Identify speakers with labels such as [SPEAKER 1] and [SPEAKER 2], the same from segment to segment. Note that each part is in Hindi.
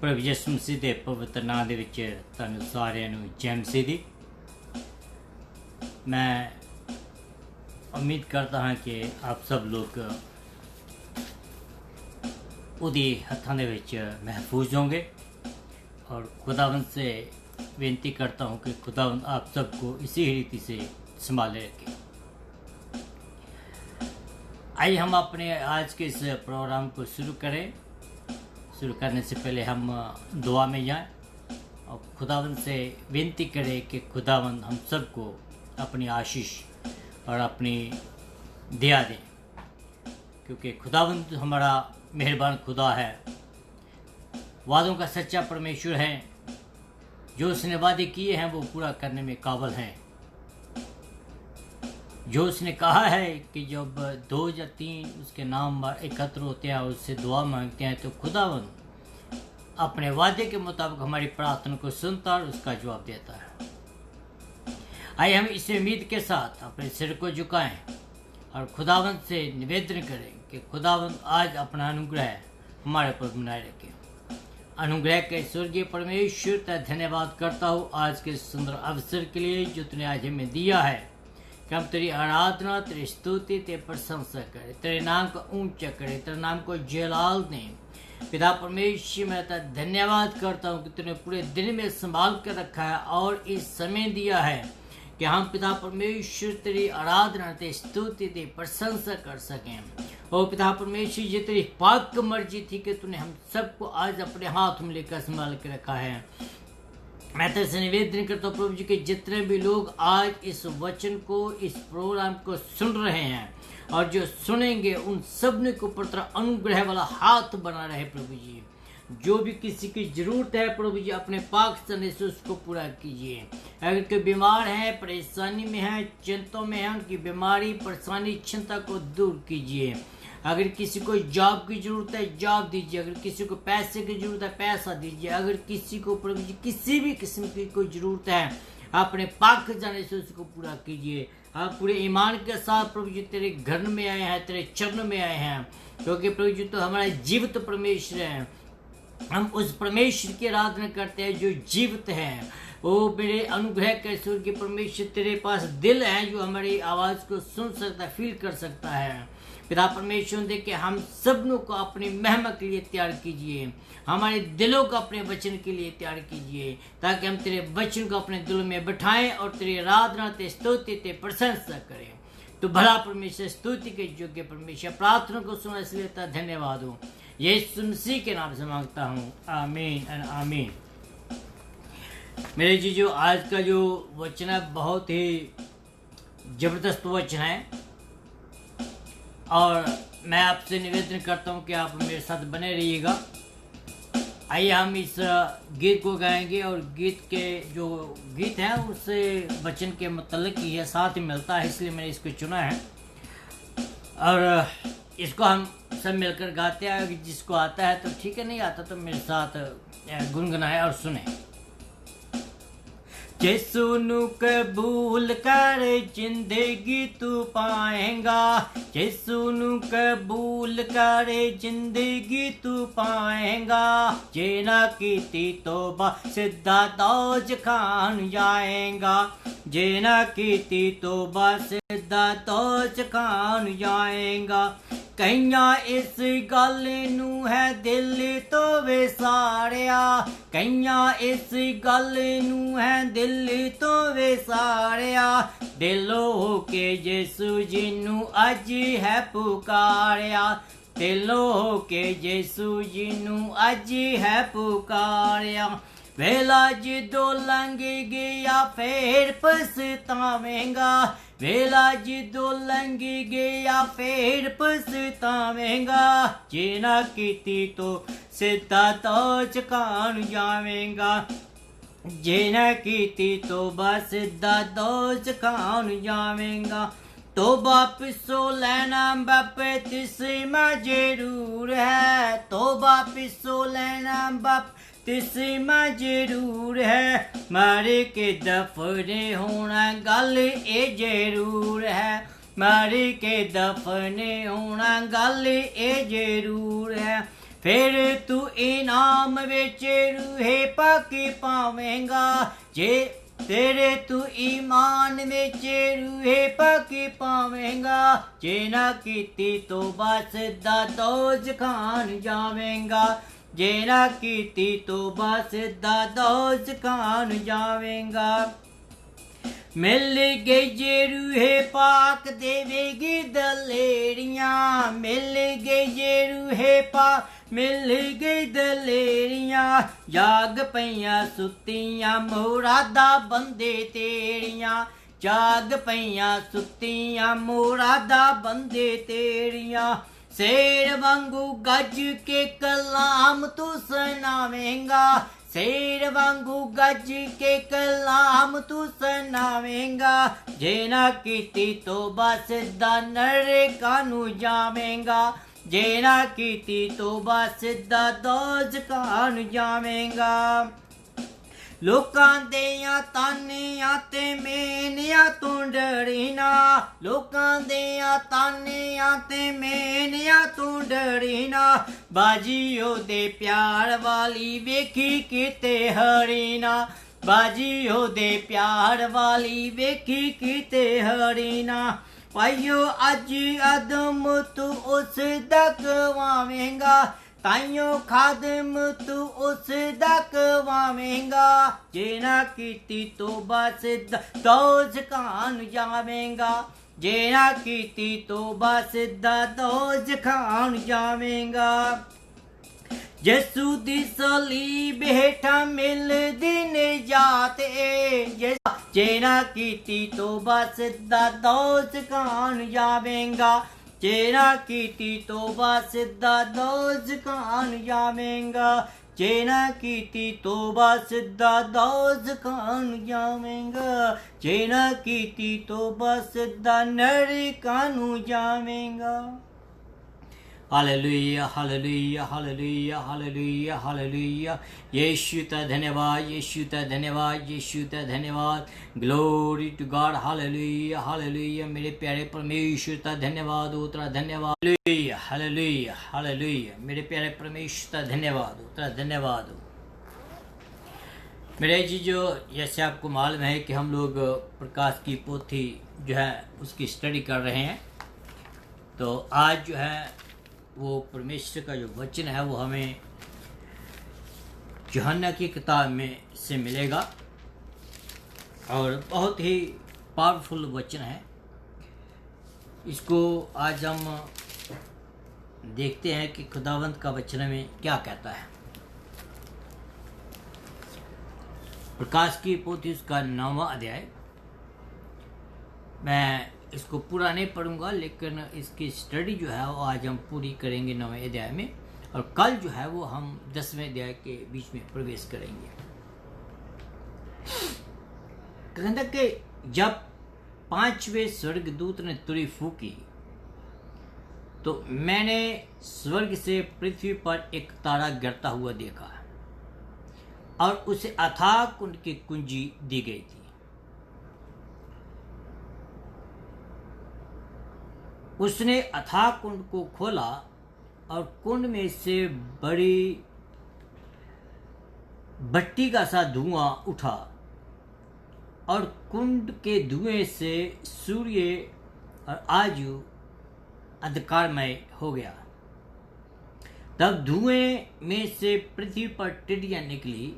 [SPEAKER 1] प्रभु यीशु मसीह ਦੇ ਪਵਿੱਤਰ ਨਾਮ ਦੇ ਵਿੱਚ ਤੁਹਾਨੂੰ ਸਾਰਿਆਂ ਨੂੰ ਜੈ ਮਸੀਹ ਦੀ। मैं उम्मीद करता हाँ कि आप सब लोग ਉਹਦੇ ਹੱਥਾਂ ਦੇ ਵਿੱਚ महफूज होंगे और खुदावंद से विनती करता हूँ कि खुदावंद आप सबको इसी रीति से संभाले रखे। आइए हम अपने आज के इस प्रोग्राम को शुरू करें। शुरू करने से पहले हम दुआ में जाएं और खुदावंद से विनती करें कि खुदावंद हम सबको अपनी आशीष और अपनी दया दें, क्योंकि खुदावंद हमारा मेहरबान खुदा है, वादों का सच्चा परमेश्वर है। जो उसने वादे किए हैं वो पूरा करने में काबिल हैं। जो उसने कहा है कि जब 2 या 3 उसके नाम एकत्र होते हैं और उससे दुआ मांगते हैं तो खुदावंद अपने वादे के मुताबिक हमारी प्रार्थना को सुनता और उसका जवाब देता है। आइए हम इस उम्मीद के साथ अपने सिर को झुकाएं और खुदावंद से निवेदन करें कि खुदावंद आज अपना अनुग्रह हमारे पर बनाए रखे। अनुग्रह के स्वर्गीय परमेश्वर का धन्यवाद करता हूँ आज के सुंदर अवसर के लिए जो तूने आज हमें दिया है कि हम तेरी आराधना, तेरी स्तुति, तेरी प्रशंसा करें, तेरे नाम को ऊंचा करें, तेरे नाम को जलाल दें। पिता परमेश्वर, मैं तेरा धन्यवाद करता हूँ कि तूने पूरे दिन में संभाल कर रखा है और इस समय दिया है कि हम पिता परमेश्वर तेरी आराधना, तेरी स्तुति, तेरी प्रशंसा कर सकें। और पिता परमेश्वर, ये तेरी पाक मर्जी थी कि तूने हम सबको आज अपने हाथ में लेकर संभाल के रखा है। मैं तेरे से निवेदन करता हूँ प्रभु जी के जितने भी लोग आज इस वचन को, इस प्रोग्राम को सुन रहे हैं और जो सुनेंगे, उन सब ने को ऊपर तेरा अनुग्रह वाला हाथ बना रहे प्रभु जी। जो भी किसी की जरूरत है प्रभु जी, अपने पाक सने से उसको पूरा कीजिए। अगर कोई बीमार है, परेशानी में है, चिंताओं में है, उनकी बीमारी, परेशानी, चिंता को दूर कीजिए। अगर किसी को जॉब की जरूरत है, जॉब दीजिए। अगर किसी को पैसे की जरूरत है, पैसा दीजिए। अगर किसी को प्रभु जी किसी भी किस्म की कोई जरूरत है, अपने पाक जाने से उसको पूरा कीजिए। आप पूरे ईमान के साथ प्रभु जी तेरे घर में आए हैं, तेरे चरण में आए हैं, क्योंकि प्रभु जी तो हमारा जीवित परमेश्वर है। हम उस परमेश्वर की आराधना करते हैं जो जीवित है। ओ मेरे अनुग्रह के स्वर्गीय परमेश्वर, तेरे पास दिल है जो हमारी आवाज़ को सुन सकता है, फील कर सकता है। पिता परमेश्वर, देख के हम सबनों को अपनी महिमा के लिए तैयार कीजिए। हमारे दिलों को अपने वचन के लिए तैयार कीजिए, ताकि हम तेरे वचन को अपने दिलों में बिठाएं और तेरी आराधना, तेरी स्तुति, तेरी प्रशंसा करें। तो भला परमेश्वर, स्तुति के योग्य परमेश्वर, प्रार्थना को सुना इसलिए धन्यवाद हो। यीशु मसीह के नाम से मांगता हूँ, आमीन एंड आमीन। मेरे जी, जो आज का जो वचन है बहुत ही जबरदस्त वचन है और मैं आपसे निवेदन करता हूँ कि आप मेरे साथ बने रहिएगा। आइए हम इस गीत को गाएंगे और गीत के जो गीत हैं उससे वचन के मतलब ही है, साथ ही मिलता है, इसलिए मैंने इसको चुना है और इसको हम सब मिलकर गाते हैं। जिसको आता है तो ठीक है, नहीं आता तो मेरे साथ गुनगुनाए और सुने। यीशु नु कबूल कर जिंदगी तू पाएगा, यीशु नु कबूल कर जिंदगी तू पाएगा। जे ना कीती तौबा सीधा दौज खान जाएगा, जे ना कीती तौबा सीधा दौज खान जाएगा। कईयां इस गल नू है दिल तो विसारिया, कईयां इस गल नू है दिल तो विसारिया। दिलो के यीशु जी नू अज है पुकारिया, दिलो के यीशु जी नू अज है पुकारिया। वेला जिदो लंघ गया फिर पछतावेगा, वेला जिदो लंघ गया फिर पछतावेगा। जे ना कीती तो सीधा दौज खान जावेगा, जे ना कीती तो बस सीधा दौज खान जावेगा। तो वापिसो लेना बपतिस्मा जरूर है, तो वापिसो लेना बपतिस्मा जरूर है। मारे के दफने होना गल ए जरूर है, मारे के दफने होना गल ए जरूर है। फिर तू इनाम विच रूहे पाके पावेंगा। जे तेरे तू ईमान विच रूहे पाके पावेंगा। जे ना कीती तौबा सीधा दोज़खान जावेंगा। जे ना कीती तौबा सीधा दोज़खान जावेंगा। मिल गई जे रूहे पाक देवेगी दलेरियां। मिल गई जे रूहे पाक मिल गई दलेरियां। जाग पईयां सुत्तियां मुरादा बंदे तेरियां। जाग पईयां सुत्तियां मुरादा बंदे तेरियां। शेर वांगू गज के कलाम तू सुनावेंगा। शेर वांगू गज के कलाम तू सुनावेंगा। जे ना कीती तौबा सीधा नरकां नू जावेंगा। जे ना कीती तौबा सीधा दोज़खां नू जावेंगा। लोकां देयां तानियां ते मेनियां तू डरीना। लोकां देयां तानियां ते मेनियां तू डरीना। बाजी ओदे प्यार वाली वेखी किते हरीना। बाजी ओदे प्यार वाली वेखी किते हरीना। पाइयो अज अदम तू उस दा कवावेंगा। ताइयों खादम तू उस दा कवावेंगा। जे ना कीती तौबा सीधा दोज़खान जावेंगा। जे ना कीती तौबा सीधा दोज़खान जावेंगा। यसू दी सलीब हेठा मिलदी निजात ए। जे ना कीती तौबा सीधा दोज़खान जावेंगा। जे ना कीती तौबा सीधा दोज़खान जावेंगा। जे ना कीती तौबा सीधा दोज़खान जावेंगा। जे ना कीती तौबा सीधा नरकां नू जावेंगा। Hallelujah hallelujah hallelujah hallelujah hallelujah. Yeshu ता धन्यवाद, यीशु ता धन्यवाद, यीशु ता धन्यवाद। Glory to God. Hallelujah hallelujah. मेरे प्यारे परमेश्वर ता धन्यवाद हो, तेरा धन्यवाद। Hallelujah hallelujah hallelujah. मेरे प्यारे परमेश्वर ता धन्यवाद हो, तेरा धन्यवाद हो। मेरे जी जो जैसे आपको मालूम है कि हम लोग प्रकाश की पोथी जो है उसकी स्टडी कर रहे हैं। तो आज जो है वो परमेश्वर का जो वचन है वो हमें यूहन्ना की किताब में से मिलेगा और बहुत ही पावरफुल वचन है। इसको आज हम देखते हैं कि खुदावंत का वचन में क्या कहता है। प्रकाश की पोथी उसका 9वां अध्याय। मैं इसको पूरा नहीं पढ़ूंगा, लेकिन इसकी स्टडी जो है वो आज हम पूरी करेंगे 9वें अध्याय में, और कल जो है वो हम 10वें अध्याय के बीच में प्रवेश करेंगे। कहता कि जब 5वें स्वर्गदूत ने तुरी फूकी तो मैंने स्वर्ग से पृथ्वी पर एक तारा गिरता हुआ देखा और उसे अथाह कुंड की कुंजी दी गई थी। उसने अथाह कुंड को खोला और कुंड में से बड़ी भट्टी का सा धुआं उठा और कुंड के धुएं से सूर्य और आजू अंधकारमय हो गया। तब धुएं में से पृथ्वी पर टिड्डियां निकली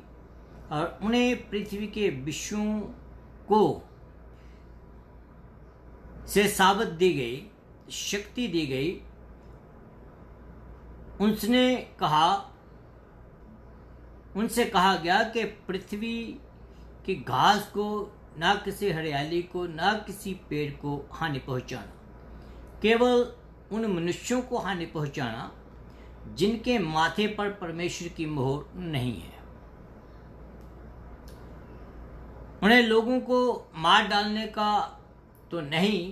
[SPEAKER 1] और उन्हें पृथ्वी के विषयों को से साबत दी गई, शक्ति दी गई। उनसे कहा गया कि पृथ्वी की घास को, ना किसी हरियाली को, ना किसी पेड़ को हानि पहुंचाना, केवल उन मनुष्यों को हानि पहुंचाना जिनके माथे पर परमेश्वर की मोहर नहीं है। उन्हें लोगों को मार डालने का तो नहीं,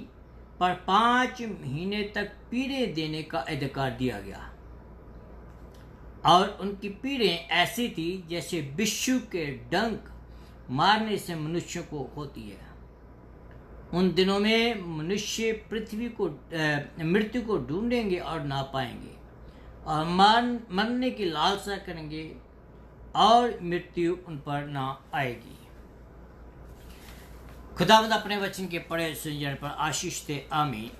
[SPEAKER 1] पर 5 महीने तक पीड़े देने का अधिकार दिया गया। और उनकी पीड़ें ऐसी थी जैसे बिच्छू के डंक मारने से मनुष्यों को होती है। उन दिनों में मनुष्य पृथ्वी को मृत्यु को ढूंढेंगे और ना पाएंगे, और मरने की लालसा करेंगे और मृत्यु उन पर ना आएगी। खुदावंद अपने वचन के पढ़े सुन पर आशीष दे, आमीन।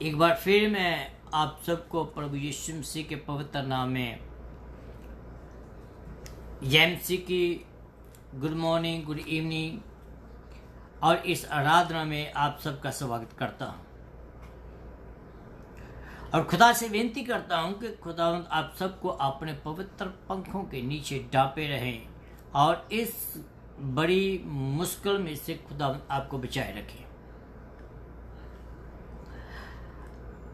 [SPEAKER 1] एक बार फिर मैं आप सबको प्रभु यीशु मसीह के पवित्र नाम में जेएमसी की गुड मॉर्निंग, गुड इवनिंग और इस आराधना में आप सबका स्वागत करता हूं और खुदा से विनती करता हूं कि खुदावंद आप सबको अपने पवित्र पंखों के नीचे ढांपे रहें और इस बड़ी मुश्किल में से खुदावंद आपको बचाए रखे।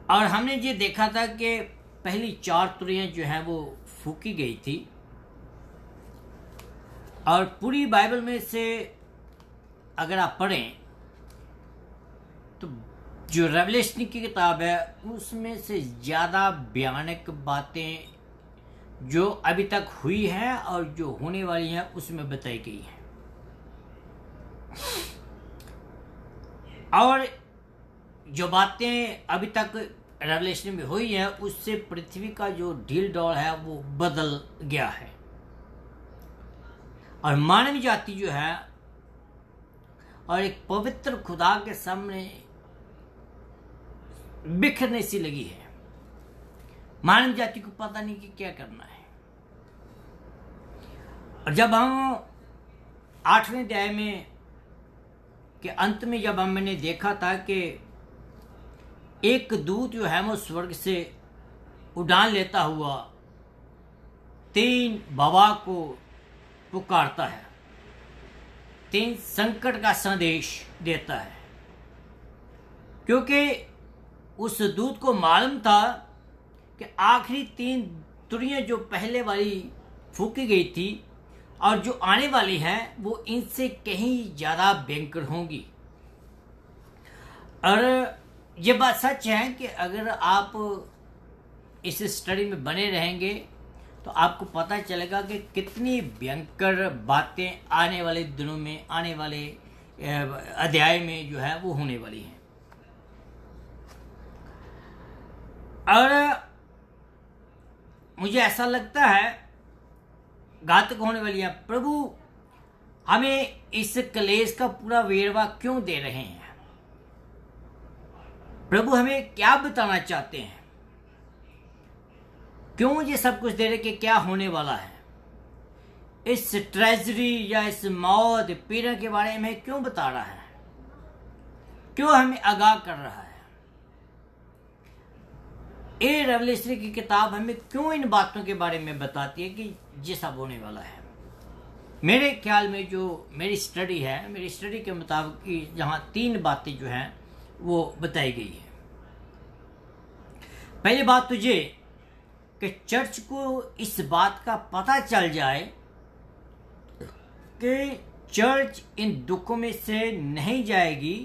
[SPEAKER 1] और हमने ये देखा था कि पहली 4 तुरियां जो हैं वो फूकी गई थी और पूरी बाइबल में से अगर आप पढ़ें तो जो रेवलेशन की किताब है उसमें से ज़्यादा भयानक बातें जो अभी तक हुई हैं और जो होने वाली हैं उसमें बताई गई हैं। और जो बातें अभी तक रेवलेशन में हुई हैं उससे पृथ्वी का जो ढील डौल है वो बदल गया है और मानव जाति जो है और एक पवित्र खुदा के सामने बिखरने सी लगी है। मानव जाति को पता नहीं कि क्या करना है। और जब हम 8वें अध्याय में के अंत में जब हमने देखा था कि एक दूत जो है वो स्वर्ग से उड़ान लेता हुआ 3 बाबा को पुकारता है, 3 संकट का संदेश देता है, क्योंकि उस दूत को मालूम था कि आखिरी 3 तुरियां जो पहले वाली फूकी गई थी और जो आने वाली हैं वो इनसे कहीं ज़्यादा भयंकर होंगी। और ये बात सच है कि अगर आप इस स्टडी में बने रहेंगे तो आपको पता चलेगा कि कितनी भयंकर बातें आने वाले दिनों में, आने वाले अध्याय में जो है वो होने वाली हैं। और मुझे ऐसा लगता है घातक होने वाली है। प्रभु हमें इस कलेश का पूरा वेरवा क्यों दे रहे हैं? प्रभु हमें क्या बताना चाहते हैं? क्यों ये सब कुछ दे रहे कि क्या होने वाला है? इस ट्रेजरी या इस मौत पीड़ा के बारे में क्यों बता रहा है? क्यों हमें आगाह कर रहा है? ये रेवलेशन की किताब हमें क्यों इन बातों के बारे में बताती है कि ये सब होने वाला है? मेरे ख्याल में जो मेरी स्टडी है, मेरी स्टडी के मुताबिक जहाँ 3 बातें जो हैं वो बताई गई है। पहली बात तो ये कि चर्च को इस बात का पता चल जाए कि चर्च इन दुखों में से नहीं जाएगी,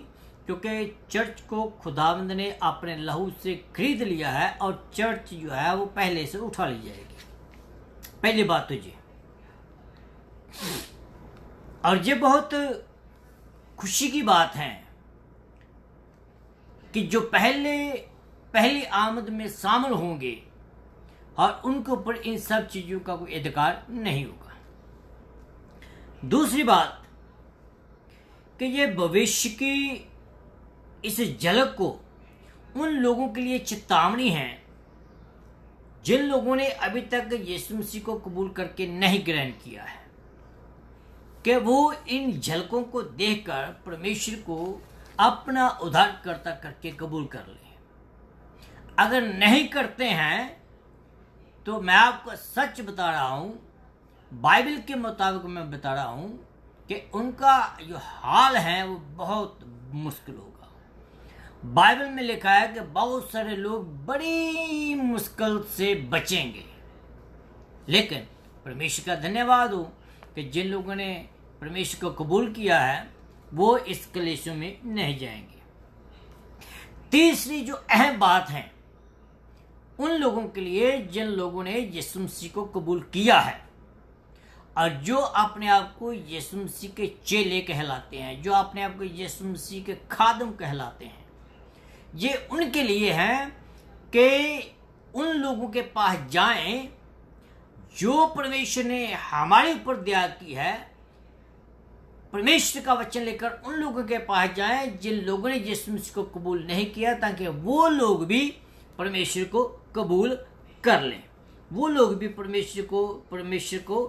[SPEAKER 1] क्योंकि चर्च को खुदावंद ने अपने लहू से खरीद लिया है और चर्च जो है वो पहले से उठा ली जाएगी। पहली बात तो ये। और ये बहुत खुशी की बात है कि जो पहली आमद में शामिल होंगे और उनके ऊपर इन सब चीजों का कोई अधिकार नहीं होगा। दूसरी बात कि ये भविष्य की इस झलक को उन लोगों के लिए चेतावनी है जिन लोगों ने अभी तक यीशु मसीह को कबूल करके नहीं ग्रहण किया है, कि वो इन झलकों को देखकर परमेश्वर को अपना उद्धारकर्ता करके कबूल कर ले। अगर नहीं करते हैं तो मैं आपको सच बता रहा हूं, बाइबल के मुताबिक मैं बता रहा हूं कि उनका जो हाल है वो बहुत मुश्किल होगा। बाइबल में लिखा है कि बहुत सारे लोग बड़ी मुश्किल से बचेंगे, लेकिन परमेश्वर का धन्यवाद हो कि जिन लोगों ने परमेश्वर को कबूल किया है वो इस कलेशों में नहीं जाएंगे। तीसरी जो अहम बात है उन लोगों के लिए जिन लोगों ने यीशु मसीह को कबूल किया है और जो अपने आप को यीशु मसीह के चेले कहलाते हैं, जो अपने आप को यीशु मसीह के खादम कहलाते हैं, ये उनके लिए है कि उन लोगों के पास जाएं जो परमेश्वर ने हमारे ऊपर दया की है। परमेश्वर का वचन लेकर उन लोगों के पास जाएं जिन लोगों ने यीशु मसीह को कबूल नहीं किया, ताकि वो लोग भी परमेश्वर को कबूल कर लें, वो लोग भी परमेश्वर को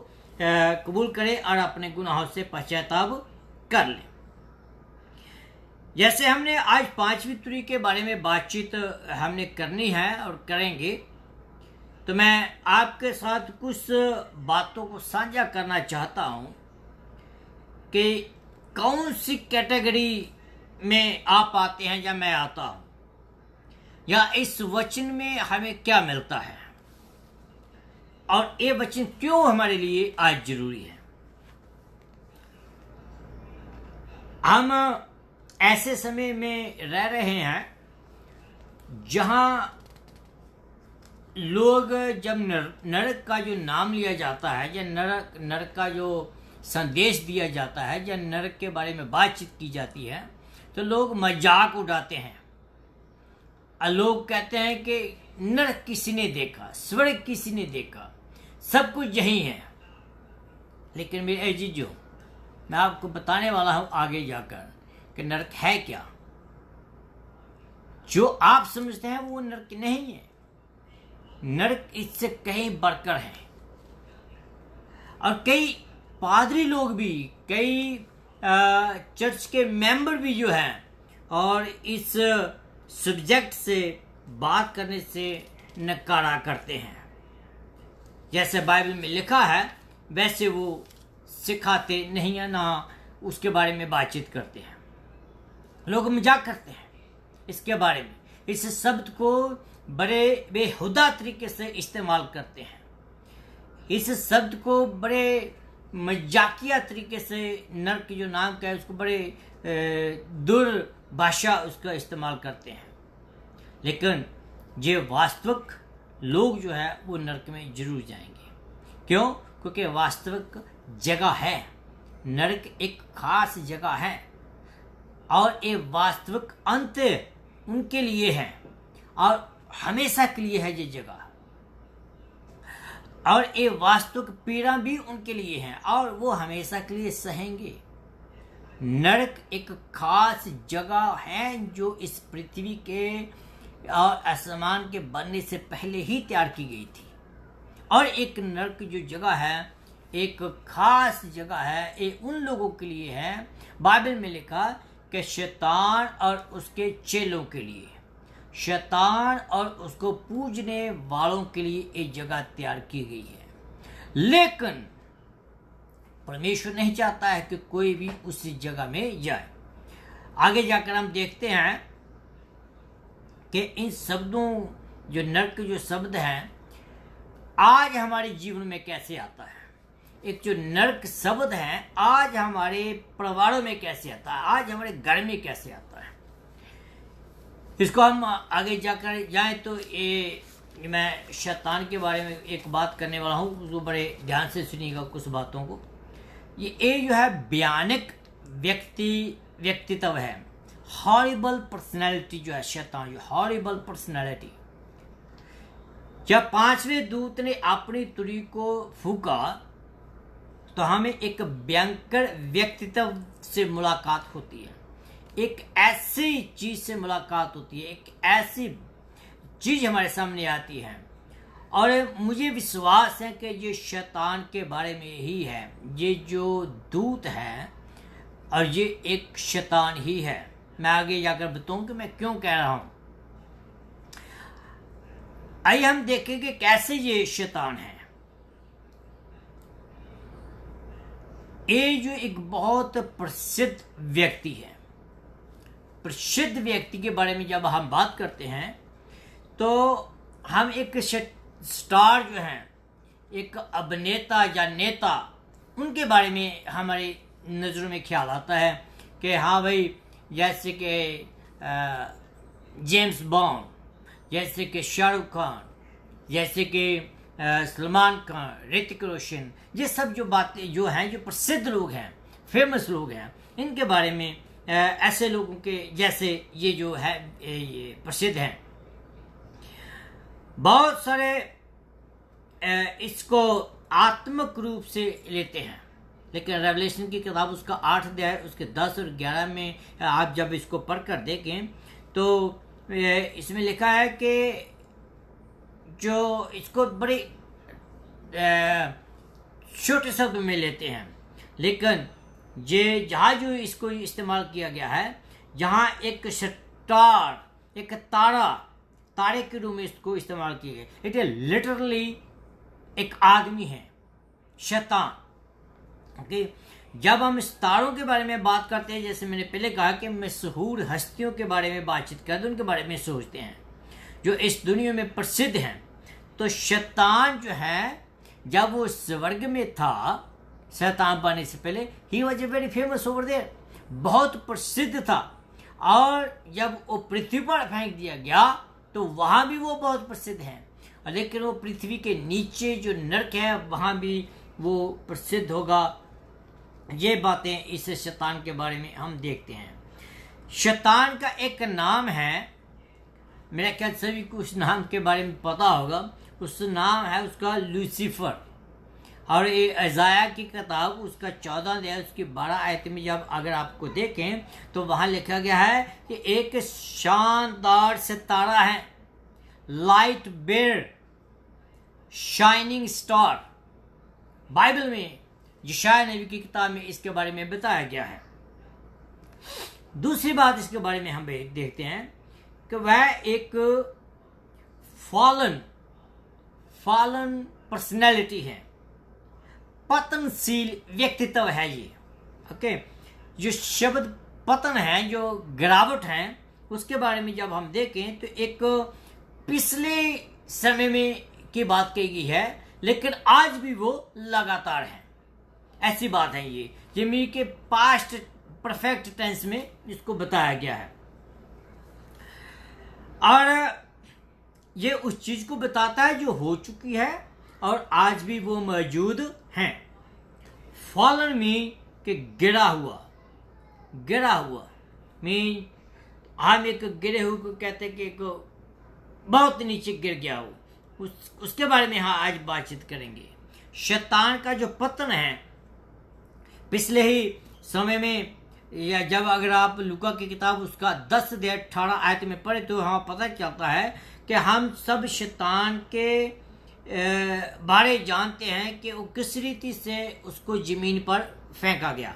[SPEAKER 1] कबूल करें और अपने गुनाहों से पश्चाताप कर लें। जैसे हमने आज 5वीं तुरी के बारे में बातचीत हमने करनी है और करेंगे, तो मैं आपके साथ कुछ बातों को साझा करना चाहता हूं कि कौन सी कैटेगरी में आप आते हैं या मैं आता हूं, या इस वचन में हमें क्या मिलता है और ये वचन क्यों हमारे लिए आज जरूरी है। हम ऐसे समय में रह रहे हैं जहां लोग जब नरक का जो नाम लिया जाता है या नरक का जो संदेश दिया जाता है या नरक के बारे में बातचीत की जाती है, तो लोग मजाक उड़ाते हैं और लोग कहते हैं कि नरक किसी ने देखा, स्वर्ग किसी ने देखा, सब कुछ यही है। लेकिन मेरे अजीजों, मैं आपको बताने वाला हूं आगे जाकर कि नरक है क्या। जो आप समझते हैं वो नरक नहीं है, नरक इससे कहीं बढ़कर है। और कई पादरी लोग भी, कई चर्च के मेंबर भी जो हैं और इस सब्जेक्ट से बात करने से नकारा करते हैं। जैसे बाइबल में लिखा है वैसे वो सिखाते नहीं है, ना उसके बारे में बातचीत करते हैं। लोग मजाक करते हैं इसके बारे में, इस शब्द को बड़े बेहुदा तरीके से इस्तेमाल करते हैं, इस शब्द को बड़े मजाकिया तरीके से, नरक जो नाम का है उसको बड़े दुर्भाषा उसका इस्तेमाल करते हैं। लेकिन ये वास्तविक लोग जो है वो नरक में जरूर जाएंगे। क्यों? क्योंकि वास्तविक जगह है, नरक एक खास जगह है और ये वास्तविक अंत उनके लिए है और हमेशा के लिए है ये जगह, और ये वास्तविक पीड़ा भी उनके लिए है और वो हमेशा के लिए सहेंगे। नरक एक खास जगह है जो इस पृथ्वी के और आसमान के बनने से पहले ही तैयार की गई थी। और एक नरक जो जगह है एक खास जगह है, ये उन लोगों के लिए है, बाइबल में लिखा कि शैतान और उसके चेलों के लिए, शैतान और उसको पूजने वालों के लिए एक जगह तैयार की गई है। लेकिन परमेश्वर नहीं चाहता है कि कोई भी उस जगह में जाए। आगे जाकर हम देखते हैं कि इन शब्दों, जो नरक जो शब्द हैं, आज हमारे जीवन में कैसे आता है। एक जो नरक शब्द है आज हमारे परिवारों में कैसे आता है, आज हमारे घर में कैसे आता है, इसको हम आगे जाकर जाएं तो ये मैं शैतान के बारे में एक बात करने वाला हूँ, जो बड़े ध्यान से सुनिएगा कुछ बातों को। ये जो है भयानक व्यक्तित्व है, हॉरिबल पर्सनैलिटी जो है शैतान, जो हॉरिबल पर्सनैलिटी। जब 5वें दूत ने अपनी तुरी को फूका तो हमें एक भयंकर व्यक्तित्व से मुलाकात होती है, एक ऐसी चीज से मुलाकात होती है, एक ऐसी चीज हमारे सामने आती है। और मुझे विश्वास है कि ये शैतान के बारे में ही है, ये जो दूत है और ये एक शैतान ही है। मैं आगे जाकर बताऊं कि मैं क्यों कह रहा हूं। आइए हम देखेंगे कैसे ये शैतान है। ये जो एक बहुत प्रसिद्ध व्यक्ति है, प्रसिद्ध व्यक्ति के बारे में जब हम बात करते हैं तो हम एक स्टार जो हैं, एक अभिनेता या नेता, उनके बारे में हमारी नज़रों में ख्याल आता है कि हाँ भाई, जैसे कि जेम्स बॉन्ड, जैसे कि शाहरुख खान, जैसे कि सलमान खान, ऋतिक रोशन, ये सब जो बातें जो हैं, जो प्रसिद्ध लोग हैं, फेमस लोग हैं, इनके बारे में ऐसे लोगों के जैसे ये जो है ये प्रसिद्ध हैं। बहुत सारे इसको आत्मक रूप से लेते हैं, लेकिन रेवलेशन की किताब उसका 8 अध्याय उसके 10 और 11 में आप जब इसको पढ़कर देखें तो इसमें लिखा है कि जो इसको बड़े छोटे शब्द में लेते हैं, लेकिन ये जहाँ जो इसको इस्तेमाल किया गया है, जहाँ एक स्टार, एक तारे के रूप में इसको इस्तेमाल किया गया, इट इज लिटरली एक आदमी है, शैतान। ओके, जब हम इस तारों के बारे में बात करते हैं, जैसे मैंने पहले कहा कि मशहूर हस्तियों के बारे में बातचीत करते हैं, उनके बारे में सोचते हैं जो इस दुनिया में प्रसिद्ध हैं, तो शैतान जो है जब वो स्वर्ग में था, शैतान बनने से पहले, he was a very famous over there, बहुत प्रसिद्ध था। और जब वो पृथ्वी पर फेंक दिया गया तो वहाँ भी वो बहुत प्रसिद्ध है, लेकिन वो पृथ्वी के नीचे जो नरक है वहाँ भी वो प्रसिद्ध होगा। ये बातें इस शैतान के बारे में हम देखते हैं। शैतान का एक नाम है, मेरा ख्याल सभी को उस नाम के बारे में पता होगा, उस नाम है उसका लूसीफर। और ये इज़ाया की किताब उसका 14 अध्याय उसकी 12 आयत में जब अगर आपको देखें तो वहाँ लिखा गया है कि एक शानदार सितारा है, light bear shining star. Bible में यशायाह नबी की किताब में इसके बारे में बताया गया है। दूसरी बात इसके बारे में हम देखते हैं कि वह एक फॉलन पर्सनैलिटी है, पतनशील व्यक्तित्व है ये। ओके, जो शब्द पतन है, जो गिरावट है, उसके बारे में जब हम देखें तो एक पिछले समय में की बात कही गई है, लेकिन आज भी वो लगातार है, ऐसी बात है ये, जिनमें के पास्ट परफेक्ट टेंस में इसको बताया गया है। और ये उस चीज को बताता है जो हो चुकी है और आज भी वो मौजूद हैं। फॉलन में कि गिरा हुआ मीन, हम एक गिरे हुए को कहते हैं कि एक बहुत नीचे गिर गया हो, उसके बारे में हाँ आज बातचीत करेंगे। शैतान का जो पतन है, पिछले ही समय में, या जब अगर आप लूका की किताब उसका 10 अध्याय 18 आयत में पढ़े तो हमें पता चलता है कि हम सब शैतान के बारे जानते हैं कि वो किस रीति से उसको जमीन पर फेंका गया,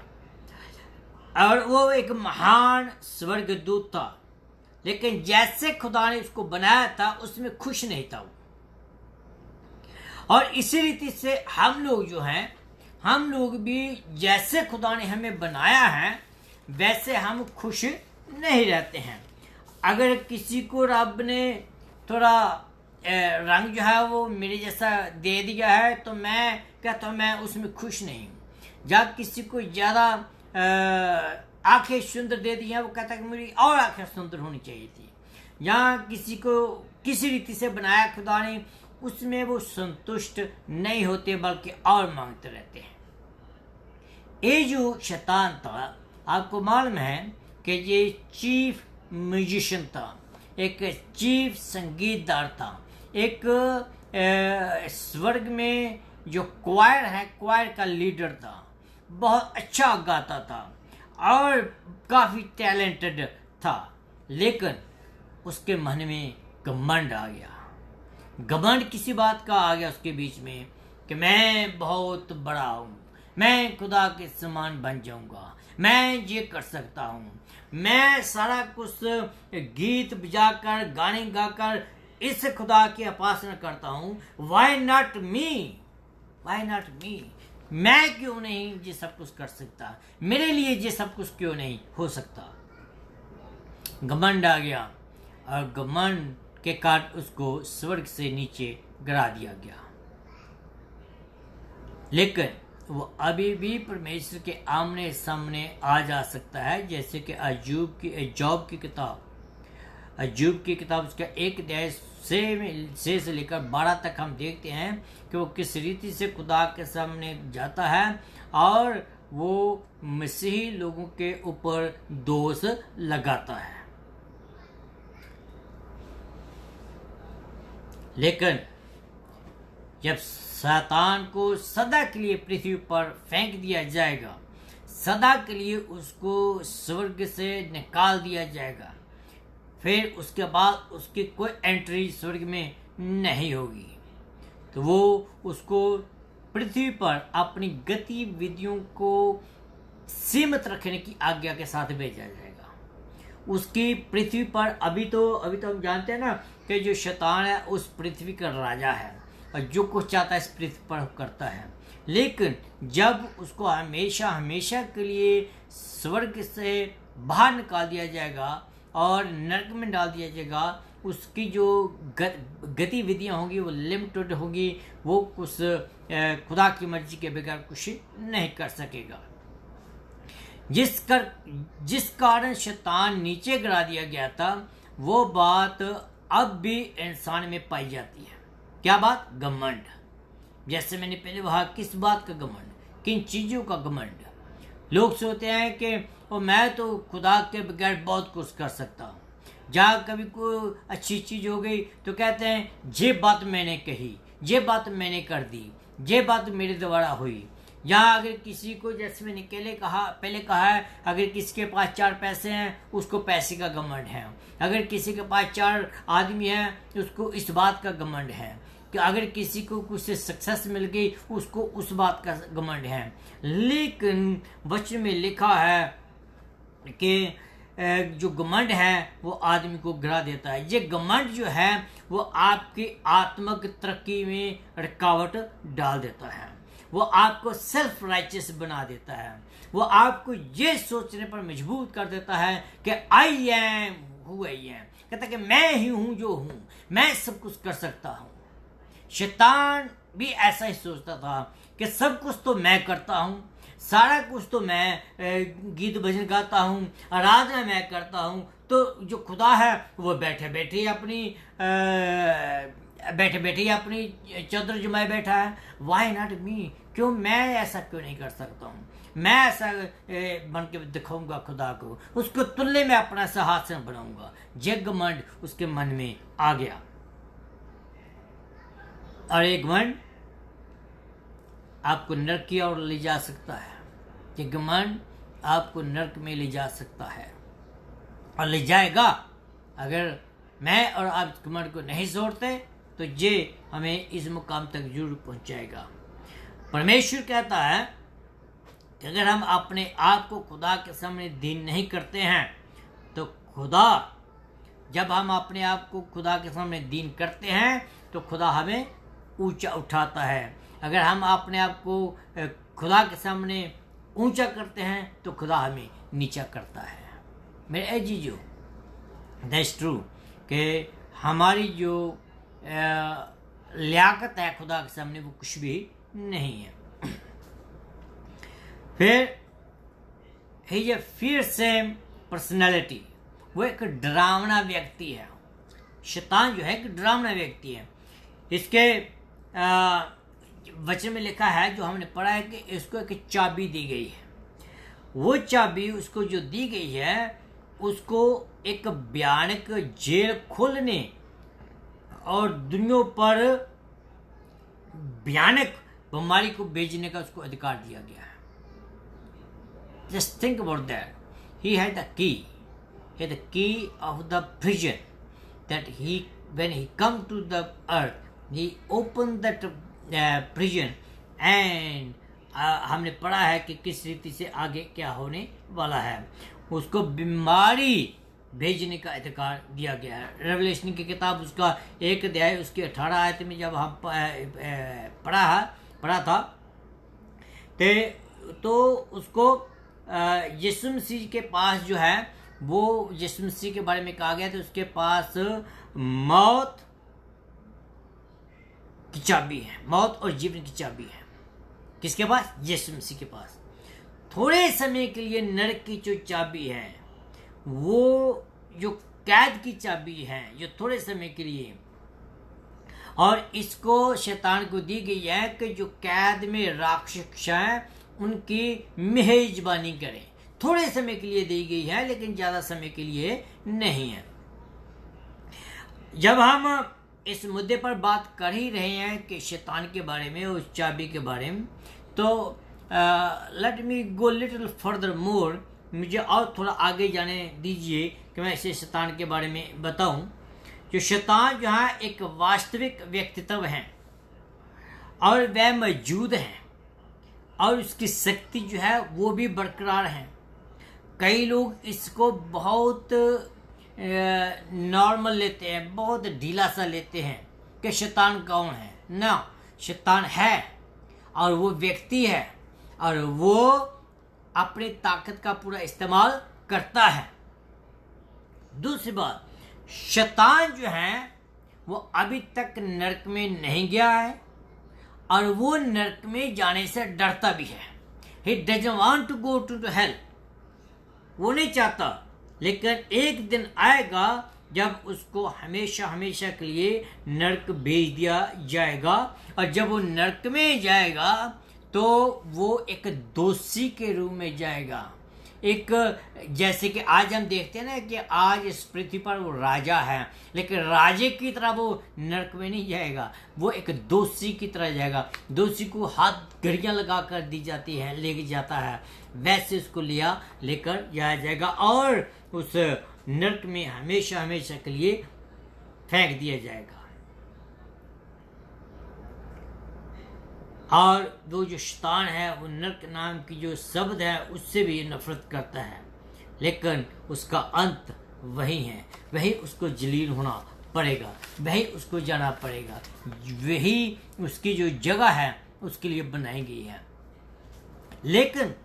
[SPEAKER 1] और वो एक महान स्वर्गदूत था, लेकिन जैसे खुदा ने उसको बनाया था उसमें खुश नहीं था वो। और इसी रीति से हम लोग जो हैं, हम लोग भी जैसे खुदा ने हमें बनाया है वैसे हम खुश नहीं रहते हैं। अगर किसी को रब ने थोड़ा रंग जो है वो मेरे जैसा दे दिया है तो मैं कहता हूँ मैं उसमें खुश नहीं हूँ। जब किसी को ज़्यादा आंखें सुंदर दे दी हैं, वो कहता है कि मेरी और आंखें सुंदर होनी चाहिए थी। यहाँ किसी को किसी रीति से बनाया खुदा ने, उसमें वो संतुष्ट नहीं होते बल्कि और मांगते रहते हैं। ये जो शैतान था, आपको मालूम है कि ये चीफ म्यूजिशियन था, एक चीफ संगीतदार था, एक स्वर्ग में जो क्वायर है, क्वायर का लीडर था, बहुत अच्छा गाता था और काफ़ी टैलेंटेड था, लेकिन उसके मन में घमंड आ गया। घमंड किसी बात का आ गया उसके बीच में कि मैं बहुत बड़ा हूँ, मैं खुदा के समान बन जाऊंगा, मैं ये कर सकता हूँ, मैं सारा कुछ गीत बजाकर गाने गाकर इस खुदा की उपासना करता हूँ। वाई नॉट मी, मैं क्यों नहीं ये सब कुछ कर सकता, मेरे लिए ये सब कुछ क्यों नहीं हो सकता। घमंड आ गया और घमंड के कारण उसको स्वर्ग से नीचे गिरा दिया गया। लेकिन वो अभी भी परमेश्वर के आमने सामने आ जा सकता है, जैसे कि जॉब की किताब उसका 1 अध्याय से लेकर 12 तक हम देखते हैं कि वो किस रीति से खुदा के सामने जाता है और वो मसीही लोगों के ऊपर दोष लगाता है। लेकिन जब शैतान को सदा के लिए पृथ्वी पर फेंक दिया जाएगा, सदा के लिए उसको स्वर्ग से निकाल दिया जाएगा, फिर उसके बाद उसकी कोई एंट्री स्वर्ग में नहीं होगी, तो वो उसको पृथ्वी पर अपनी गतिविधियों को सीमित रखने की आज्ञा के साथ भेजा जाएगा। उसकी पृथ्वी पर अभी तो हम जानते हैं ना कि जो शैतान है उस पृथ्वी का राजा है और जो कुछ चाहता है इस पृथ्वी पर करता है। लेकिन जब उसको हमेशा हमेशा के लिए स्वर्ग से बाहर निकाल दिया जाएगा और नरक में डाल दिया जाएगा, उसकी जो गतिविधियाँ होंगी वो लिमिटेड होगी, वो कुछ खुदा की मर्जी के बगैर कुछ नहीं कर सकेगा। जिस कारण शैतान नीचे गिरा दिया गया था, वो बात अब भी इंसान में पाई जाती है। क्या बात? घमंड। जैसे मैंने पहले कहा, किस बात का घमंड? किन चीज़ों का घमंड? लोग सोचते हैं कि वो मैं तो खुदा के बगैर बहुत कुछ कर सकता हूँ। जहाँ कभी कोई अच्छी चीज़ हो गई तो कहते हैं ये बात मैंने कही, ये बात मैंने कर दी, ये बात मेरे द्वारा हुई। यहाँ अगर किसी को, जैसे मैंने पहले कहा है, अगर किसी के पास 4 पैसे हैं उसको पैसे का घमंड है। अगर किसी के पास 4 आदमी हैं उसको इस बात का घमंड है कि अगर किसी को कुछ सक्सेस मिल गई उसको उस बात का घमंड है। लेकिन वचन में लिखा है कि जो घमंड है वो आदमी को गिरा देता है। ये घमंड जो है वो आपकी आत्मिक तरक्की में रुकावट डाल देता है, वो आपको सेल्फ राइचियस बना देता है, वो आपको ये सोचने पर मजबूर कर देता है कि I am who I am, कहता है कि मैं ही हूँ जो हूँ, मैं सब कुछ कर सकता हूँ। शैतान भी ऐसा ही सोचता था कि सब कुछ तो मैं करता हूँ, सारा कुछ तो मैं गीत भजन गाता हूँ, आराधना मैं करता हूँ, तो जो खुदा है वो बैठे बैठे अपनी चद्र जमाए बैठा है। Why not me? क्यों मैं ऐसा क्यों नहीं कर सकता हूँ? मैं ऐसा बन के दिखाऊंगा खुदा को, उसको तुल्य में अपना सिंहासन बनाऊंगा। ये घमंड उसके मन में आ गया और एक घमंड आपको नरक की ओर ले जा सकता है। ये घमंड आपको नरक में ले जा सकता है और ले जाएगा। अगर मैं और आप घमंड को नहीं छोड़ते तो ये हमें इस मुकाम तक जरूर पहुंचाएगा। परमेश्वर कहता है कि अगर हम अपने आप को खुदा के सामने दीन नहीं करते हैं तो खुदा, जब हम अपने आप को खुदा के सामने दीन करते हैं तो खुदा हमें ऊंचा उठाता है। अगर हम अपने आप को खुदा के सामने ऊंचा करते हैं तो खुदा हमें नीचा करता है। मेरे जीजो, दैट्स ट्रू कि हमारी जो लियाकत है खुदा के सामने वो कुछ भी नहीं है। फिर ये fearsome पर्सनैलिटी, वो एक डरावना व्यक्ति है। शैतान जो है एक डरावना व्यक्ति है। इसके वचन में लिखा है, जो हमने पढ़ा है, कि इसको एक चाबी दी गई है। वो चाबी उसको जो दी गई है उसको एक भयानक जेल खोलने और दुनिया पर भयानक बीमारी को भेजने का उसको अधिकार दिया गया है। Just think about that. He had the key. He had the key of the prison. That when he come to the earth, he opened that prison and हमने पढ़ा है कि किस रीति से आगे क्या होने वाला है। उसको बीमारी भेजने का अधिकार दिया गया है। रेवलेशन की किताब उसका 1 अध्याय उसकी 18 आयत में जब हम पढ़ा था तो उसको यीशु मसीह के पास जो है वो यीशु मसीह के बारे में कहा गया, तो उसके पास मौत की चाबी है, मौत और जीवन की चाबी है। किसके पास? यीशु मसीह के पास। थोड़े समय के लिए नरक की जो चाबी है, वो जो कैद की चाबी है, जो थोड़े समय के लिए, और इसको शैतान को दी गई है कि जो कैद में राक्षस हैं उनकी मेजबानी करें। थोड़े समय के लिए दी गई है लेकिन ज़्यादा समय के लिए नहीं है। जब हम इस मुद्दे पर बात कर ही रहे हैं कि शैतान के बारे में, उस चाबी के बारे में, तो let me go little further more, मुझे और थोड़ा आगे जाने दीजिए कि मैं इसे शैतान के बारे में बताऊं। जो शैतान जो है एक वास्तविक व्यक्तित्व है और वह मौजूद है और उसकी शक्ति जो है वो भी बरकरार है। कई लोग इसको बहुत नॉर्मल लेते हैं, बहुत ढीला सा लेते हैं कि शैतान कौन है। ना, शैतान है और वो व्यक्ति है और वो अपनी ताकत का पूरा इस्तेमाल करता है। दूसरी बात, शैतान जो है वो अभी तक नरक में नहीं गया है और वो नरक में जाने से डरता भी है। He doesn't want to go to hell, वो नहीं चाहता, लेकिन एक दिन आएगा जब उसको हमेशा हमेशा के लिए नरक भेज दिया जाएगा। और जब वो नरक में जाएगा तो वो एक दोषी के रूप में जाएगा। एक जैसे कि आज हम देखते हैं ना कि आज इस पृथ्वी पर वो राजा है, लेकिन राजे की तरह वो नरक में नहीं जाएगा, वो एक दोषी की तरह जाएगा। दोषी को हाथ घड़ियां लगा कर दी जाती है, ले जाता है, वैसे उसको लेकर जाया जाएगा और उस नरक में हमेशा हमेशा के लिए फेंक दिया जाएगा। और वो जो शैतान है वो नरक नाम की जो शब्द है उससे भी नफरत करता है, लेकिन उसका अंत वही है, वही उसको जलील होना पड़ेगा, वही उसको जाना पड़ेगा, वही उसकी जो जगह है उसके लिए बनाई गई है। लेकिन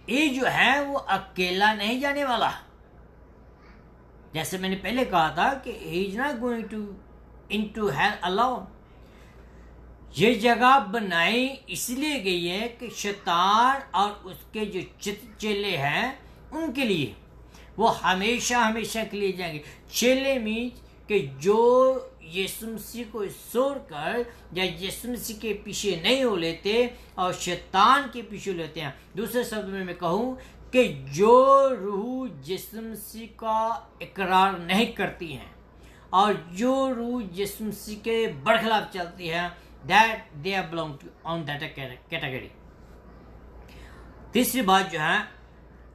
[SPEAKER 1] ये जो है वो अकेला नहीं जाने वाला। जैसे मैंने पहले कहा था कि he is not going to into hell alone। ये जगह बनाई इसलिए गई है कि शैतान और उसके जो चेले हैं उनके लिए, वो हमेशा हमेशा के लिए जाएंगे। चेले मीन्स कि जो यीशु मसीह को छोड़कर या यीशु मसीह के पीछे नहीं हो लेते और शैतान के पीछे लेते हैं। दूसरे शब्द में मैं कहूँ कि जो रूह यीशु मसीह का इकरार नहीं करती हैं और जो रूह यीशु मसीह के बरखिलाफ चलती है, that they belong to on that category। तीसरी बात जो है,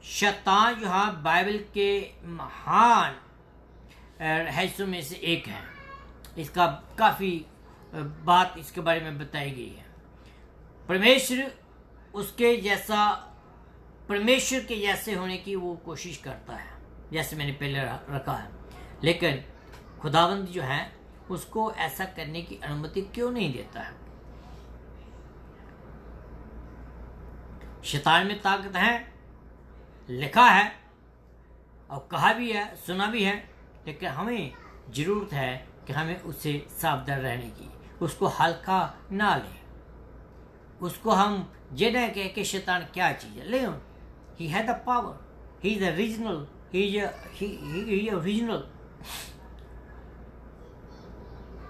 [SPEAKER 1] शैतान जो है बाइबल के महान रहस्यों में से एक है। इसका काफ़ी बात इसके बारे में बताई गई है। परमेश्वर परमेश्वर के जैसे होने की वो कोशिश करता है, जैसे मैंने पहले रखा है, लेकिन खुदावंद जो है उसको ऐसा करने की अनुमति क्यों नहीं देता है। शैतान में ताकत है, लिखा है और कहा भी है, सुना भी है, लेकिन हमें जरूरत है कि हमें उससे सावधान रहने की, उसको हल्का ना लें, उसको हम ये न कह के शैतान क्या चीज़ है, ले ही है the power, he is original, he original.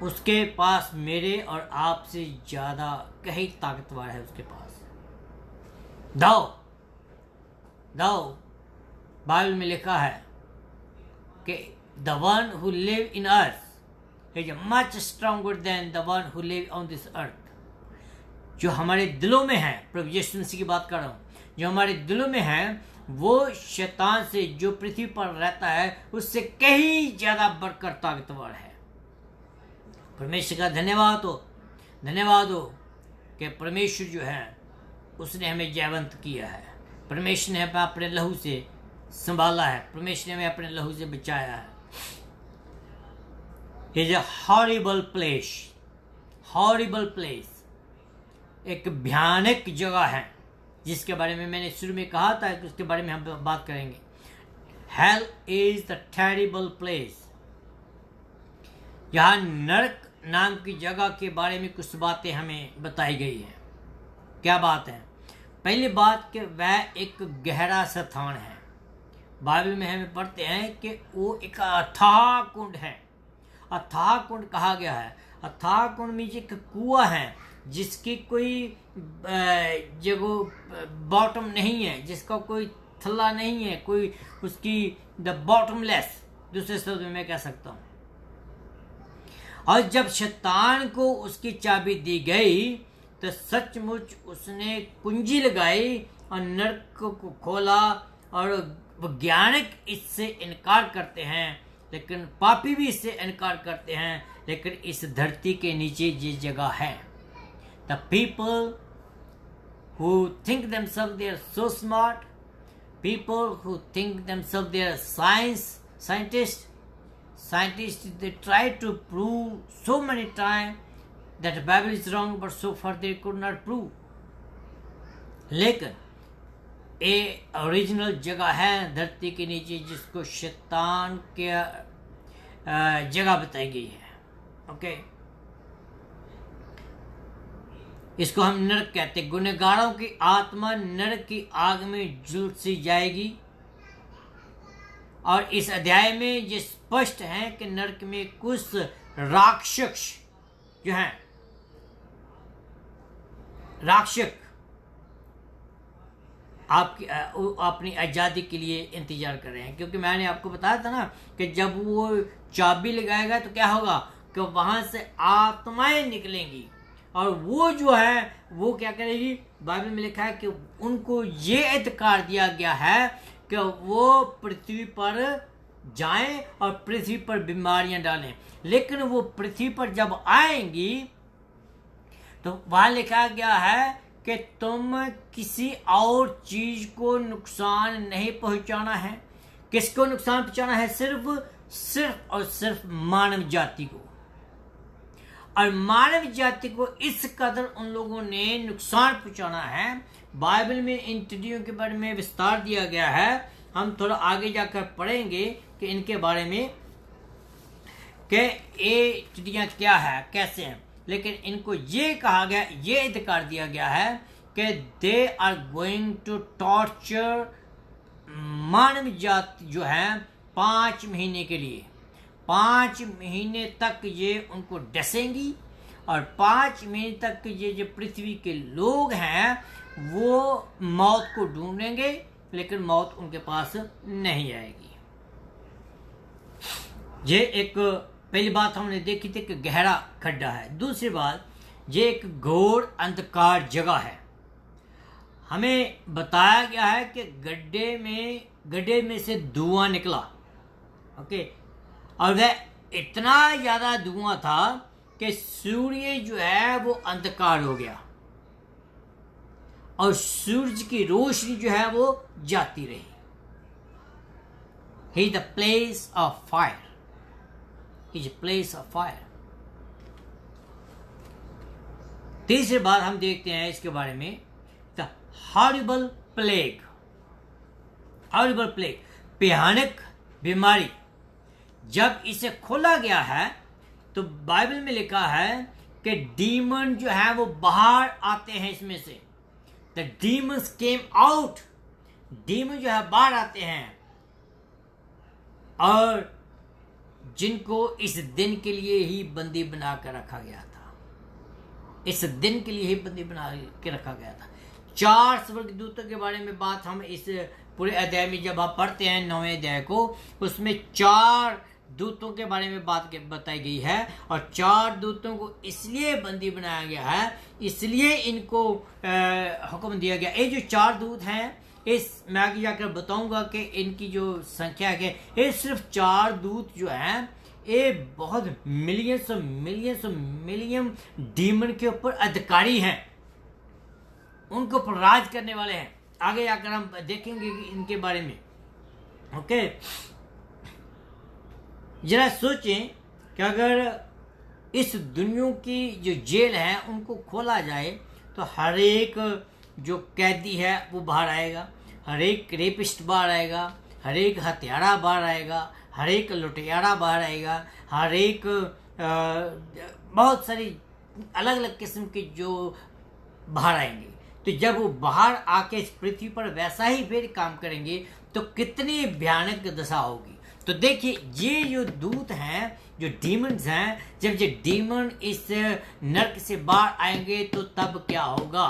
[SPEAKER 1] उसके पास मेरे और आपसे ज़्यादा कहीं ताकतवर है उसके पास। दाओ बाइबल में लिखा है कि the one who live in earth is much stronger than the one who live on this earth. जो हमारे दिलों में है, प्रभु यीशु मसीह की बात कर रहा हूँ, जो हमारे दिलों में है वो शैतान से जो पृथ्वी पर रहता है उससे कहीं ज़्यादा बढ़कर ताकतवर है। परमेश्वर का धन्यवाद हो कि परमेश्वर जो है उसने हमें जयवंत किया है, परमेश्वर ने हमें अपने लहू से संभाला है, परमेश्वर ने हमें अपने लहू से बचाया है। इज ए हॉरिबल प्लेस, एक भयानक जगह है जिसके बारे में मैंने शुरू में कहा था कि उसके बारे में हम बात करेंगे। Hell is the terrible place. यहाँ नरक नाम की जगह के बारे में कुछ बातें हमें बताई गई है। क्या बात है? पहली बात कि वह एक गहरा स्थान है। बाइबल में हमें पढ़ते हैं कि वो एक अथाह कुंड है। अथाह कुंड कहा गया है। अथाह कुंड में एक कुआं है जिसकी कोई जगह बॉटम नहीं है, जिसका कोई थल्ला नहीं है, कोई उसकी द बॉटमलेस, दूसरे शब्द में मैं कह सकता हूँ। और जब शैतान को उसकी चाबी दी गई तो सचमुच उसने कुंजी लगाई और नरक को खोला। और वैज्ञानिक इससे इनकार करते हैं, लेकिन पापी भी इससे इनकार करते हैं, लेकिन इस धरती के नीचे ये जगह है। The people who think themselves they are so smart, people who think themselves they are scientists, they try to prove so many times that the Bible is wrong, but so far they could not prove. लेकिन ये ओरिजिनल जगह है धरती के नीचे जिसको शैतान के जगह बताई गई है। ओके, इसको हम नरक कहते हैं। गुनहगारों की आत्मा नरक की आग में झुलसी जाएगी। और इस अध्याय में ये स्पष्ट है कि नरक में कुछ राक्षस जो हैं, राक्षस आपकी अपनी आज़ादी के लिए इंतजार कर रहे हैं। क्योंकि मैंने आपको बताया था ना कि जब वो चाबी लगाएगा तो क्या होगा कि वहां से आत्माएं निकलेंगी और वो जो है वो क्या करेगी। बाइबल में लिखा है कि उनको ये अधिकार दिया गया है कि वो पृथ्वी पर जाएं और पृथ्वी पर बीमारियां डालें। लेकिन वो पृथ्वी पर जब आएंगी तो वहां लिखा गया है कि तुम किसी और चीज को नुकसान नहीं पहुंचाना है। किसको नुकसान पहुंचाना है? सिर्फ और सिर्फ मानव जाति को। और मानव जाति को इस कदर उन लोगों ने नुकसान पहुंचाना है। बाइबल में इन टिड्डियों के बारे में विस्तार दिया गया है। हम थोड़ा आगे जाकर पढ़ेंगे कि इनके बारे में कि ये टिड्डियां क्या है, कैसे हैं। लेकिन इनको ये कहा गया, ये अधिकार दिया गया है कि they are going to torture मानव जाति जो है 5 महीने के लिए। 5 महीने तक ये उनको डसेंगी और 5 महीने तक ये जो पृथ्वी के लोग हैं वो मौत को ढूंढेंगे, लेकिन मौत उनके पास नहीं आएगी। ये एक पहली बात हमने देखी थी कि गहरा खड्डा है। दूसरी बात, ये एक घोर अंधकार जगह है। हमें बताया गया है कि गड्ढे में से धुआं निकला। ओके, और वह इतना ज्यादा धुआं था कि सूर्य जो है वो अंधकार हो गया और सूरज की रोशनी जो है वो जाती रही। He is the place of fire. He is a place of fire. तीसरी बात हम देखते हैं इसके बारे में, the horrible plague. Horrible plague, भयानक बीमारी। जब इसे खोला गया है तो बाइबल में लिखा है कि डीमन जो है वो बाहर आते हैं इसमें से। The demons came out. Demon जो है बाहर आते हैं और जिनको इस दिन के लिए ही बंदी बना कर रखा गया था। इस दिन के लिए ही बंदी बना के रखा गया था। 4 स्वर्गदूतों के बारे में बात हम इस पूरे अध्याय में जब आप पढ़ते हैं 9वें अध्याय को, उसमें 4 दूतों के बारे में बात बताई गई है। और 4 दूतों को इसलिए बंदी बनाया गया है, इसलिए इनको हुक्म दिया गया। ये जो 4 दूत हैं, इस मैं आगे जाकर बताऊंगा कि इनकी जो संख्या है, ये सिर्फ 4 दूत जो हैं ये बहुत मिलियन डीमन के ऊपर अधिकारी हैं, उनके ऊपर राज करने वाले हैं। आगे जाकर हम देखेंगे कि इनके बारे में। ओके, जरा सोचें कि अगर इस दुनिया की जो जेल है उनको खोला जाए तो हर एक जो कैदी है वो बाहर आएगा, हर एक रेपिस्ट बाहर आएगा, हर एक हत्यारा बाहर आएगा, हर एक लुटेरा बाहर आएगा, हर एक बहुत सारी अलग अलग किस्म के जो बाहर आएंगे। तो जब वो बाहर आके इस पृथ्वी पर वैसा ही फिर काम करेंगे तो कितनी भयानक दशा होगी। तो देखिए, ये जो दूत हैं, जो डीमंस हैं, जब ये डीमन इस नरक से बाहर आएंगे तो तब क्या होगा,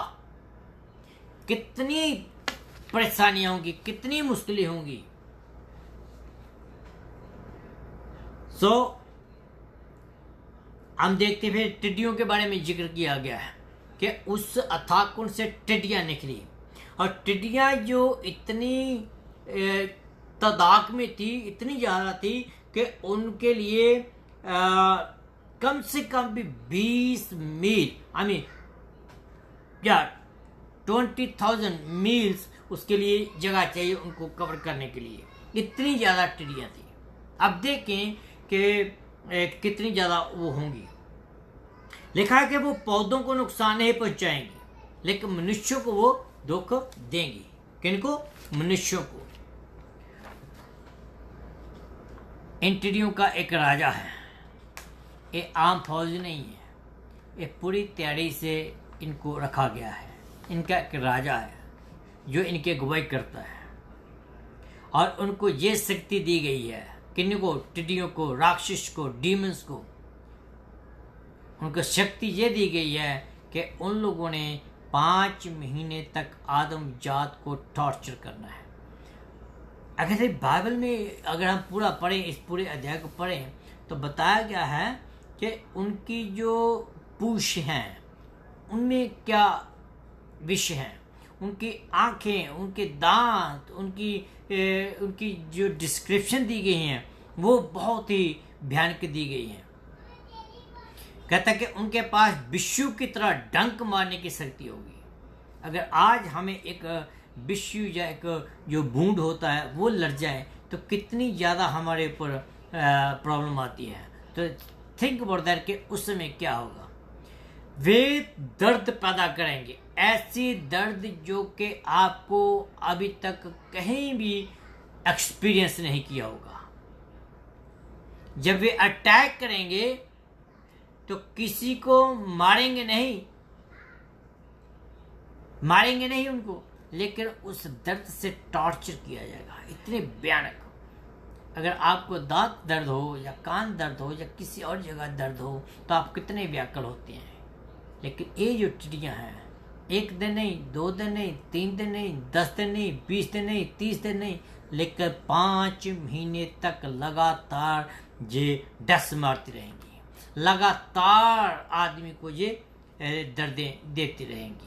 [SPEAKER 1] कितनी परेशानियां होंगी, कितनी मुश्किलें होंगी। हम देखते फिर टिड्डियों के बारे में जिक्र किया गया है कि उस अथाह कुंड से टिड्डियाँ निकली, और टिड्डियाँ जो इतनी तादाद में थी, इतनी ज़्यादा थी कि उनके लिए कम से कम भी 20 मील, आई मीन या 20,000 मील्स उसके लिए जगह चाहिए उनको कवर करने के लिए, इतनी ज़्यादा टिड्डियाँ थी। अब देखें कि कितनी ज़्यादा वो होंगी। लिखा है कि वो पौधों को नुकसान नहीं पहुंचाएंगी, लेकिन मनुष्यों को वो दुख देंगी। किनको? मनुष्यों को। इन टिड्डियों का एक राजा है, ये आम फौज नहीं है, ये पूरी तैयारी से इनको रखा गया है। इनका एक राजा है जो इनकी अगुवाई करता है, और उनको ये शक्ति दी गई है, किनको? टिड्डियों को, राक्षस को, डीमंस को। उनको शक्ति ये दी गई है कि उन लोगों ने 5 महीने तक आदम जात को टॉर्चर करना है। अगर बाइबल में अगर हम पूरा पढ़ें, इस पूरे अध्याय को पढ़ें, तो बताया गया है कि उनकी जो पूंछ हैं उनमें क्या विष हैं, उनकी आँखें, उनके दांत, उनकी जो डिस्क्रिप्शन दी गई हैं वो बहुत ही भयानक दी गई हैं। कहता है कि उनके पास बिच्छू की तरह डंक मारने की शक्ति होगी। अगर आज हमें एक बिच्छू या एक जो बूंद होता है वो लड़ जाए तो कितनी ज़्यादा हमारे ऊपर प्रॉब्लम आती है। तो थिंक अबाउट दैट कि उस समय क्या होगा। वे दर्द पैदा करेंगे, ऐसी दर्द जो कि आपको अभी तक कहीं भी एक्सपीरियंस नहीं किया होगा। जब वे अटैक करेंगे तो किसी को मारेंगे नहीं उनको, लेकिन उस दर्द से टॉर्चर किया जाएगा, इतने भयानक। अगर आपको दांत दर्द हो या कान दर्द हो या किसी और जगह दर्द हो तो आप कितने व्याकुल होते हैं। लेकिन ये जो टिड्डियाँ हैं, 1 दिन नहीं, 2 दिन नहीं, 3 दिन नहीं, 10 दिन नहीं, 20 दिन नहीं, 30 दिन नहीं, लेकर 5 महीने तक लगातार ये डस मारती रहेंगी, लगातार आदमी को ये दर्दें देती रहेंगी।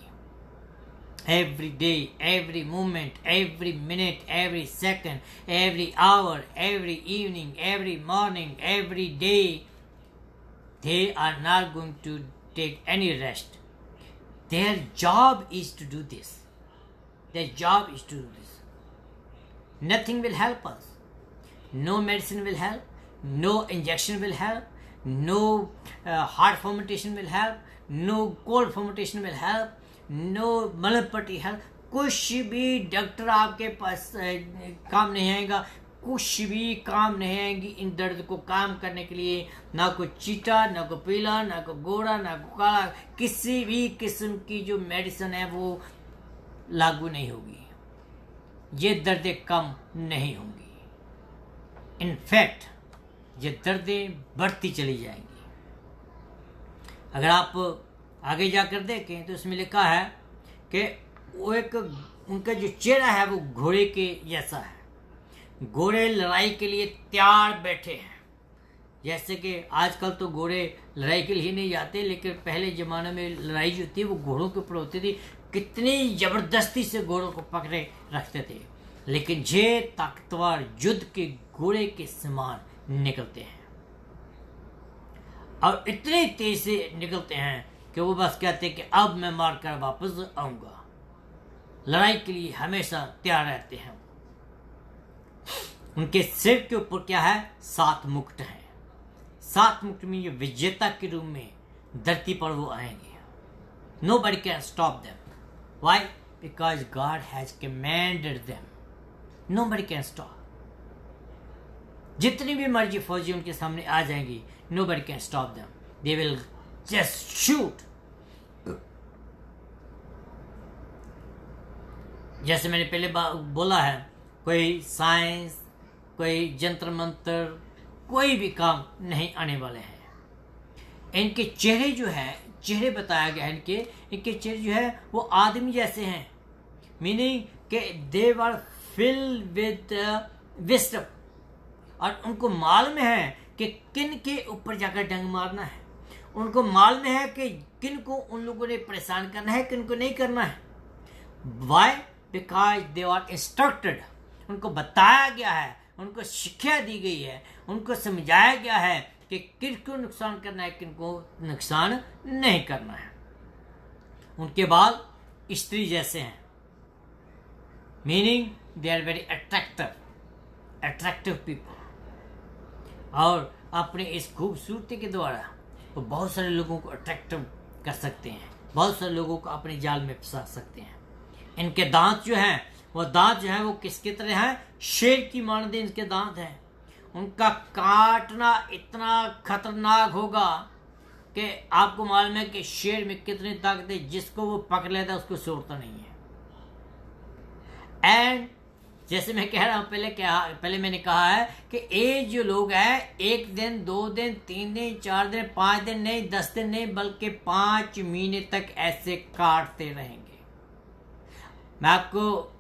[SPEAKER 1] Every day, every moment, every minute, every second, every hour, every evening, every morning, every day, they are not going to take any rest. Their job is to do this. Their job is to do this. Nothing will help us. No medicine will help. No injection will help. No heart fermentation will help. No cold fermentation will help. No मलहम पट्टी है, कुछ भी डॉक्टर आपके पास काम नहीं आएगा, कुछ भी काम नहीं आएगी इन दर्द को काम करने के लिए। ना कोई चीटा, ना कोई पीला, ना कोई गोरा, ना कोई काला, किसी भी किस्म की जो मेडिसिन है वो लागू नहीं होगी। ये दर्दें कम नहीं होंगी, इनफैक्ट ये दर्दें बढ़ती चली जाएंगी। अगर आप आगे जाकर देखें तो उसमें लिखा है कि वो एक उनका जो चेहरा है वो घोड़े के जैसा है। घोड़े लड़ाई के लिए तैयार बैठे हैं। जैसे कि आजकल तो घोड़े लड़ाई के लिए नहीं जाते, लेकिन पहले ज़माने में लड़ाई जो थी वो घोड़ों के ऊपर होती थी। कितनी ज़बरदस्ती से घोड़ों को पकड़े रखते थे, लेकिन ये ताकतवर युद्ध के घोड़े के समान निकलते हैं, और इतने तेज से निकलते हैं कि वो बस कहते हैं कि अब मैं मार कर वापस आऊंगा। लड़ाई के लिए हमेशा तैयार रहते हैं। उनके सिर के ऊपर क्या है? 7 मुकुट हैं। 7 मुकुट में ये विजेता के रूप में धरती पर वो आएंगे। Nobody can stop them. Why? Because God has commanded them. Nobody can stop. जितनी भी मर्जी फौजी उनके सामने आ जाएंगी, nobody can stop them. They will just shoot. जैसे मैंने पहले बोला है, कोई साइंस, कोई जंतर मंत्र, कोई भी काम नहीं आने वाले हैं। इनके चेहरे जो है, चेहरे बताया गया है इनके चेहरे जो है वो आदमी जैसे हैं, मीनिंग कि दे वर फिल्ड विद विस्डम। और उनको मालूम है कि किन के ऊपर जाकर डंग मारना है। उनको मालूम है कि किन को उन लोगों ने परेशान करना है, किन को नहीं करना है। Why? Because they are instructed. उनको बताया गया है, उनको शिक्षा दी गई है, उनको समझाया गया है कि किन को नुकसान करना है, किन को नुकसान नहीं करना है। उनके बाल स्त्री जैसे हैं, meaning they are very attractive people, और अपने इस खूबसूरती के द्वारा वो बहुत सारे लोगों को अट्रैक्टिव कर सकते हैं, बहुत सारे लोगों को अपने जाल में फंसा सकते हैं। इनके दांत जो हैं, वो दांत जो है वो किसकी तरह हैं? शेर की मानदे इनके दांत हैं। उनका काटना इतना खतरनाक होगा कि आपको मालूम है कि शेर में कितनी ताकत है, जिसको वो पकड़ लेता है उसको छोड़ता नहीं है। एंड जैसे मैं कह रहा हूं, पहले मैंने कहा है कि ये जो लोग हैं 1 दिन 2 दिन 3 दिन 4 दिन 5 दिन नहीं, 10 दिन नहीं, बल्कि 5 महीने तक ऐसे काटते रहेंगे। मैं आपको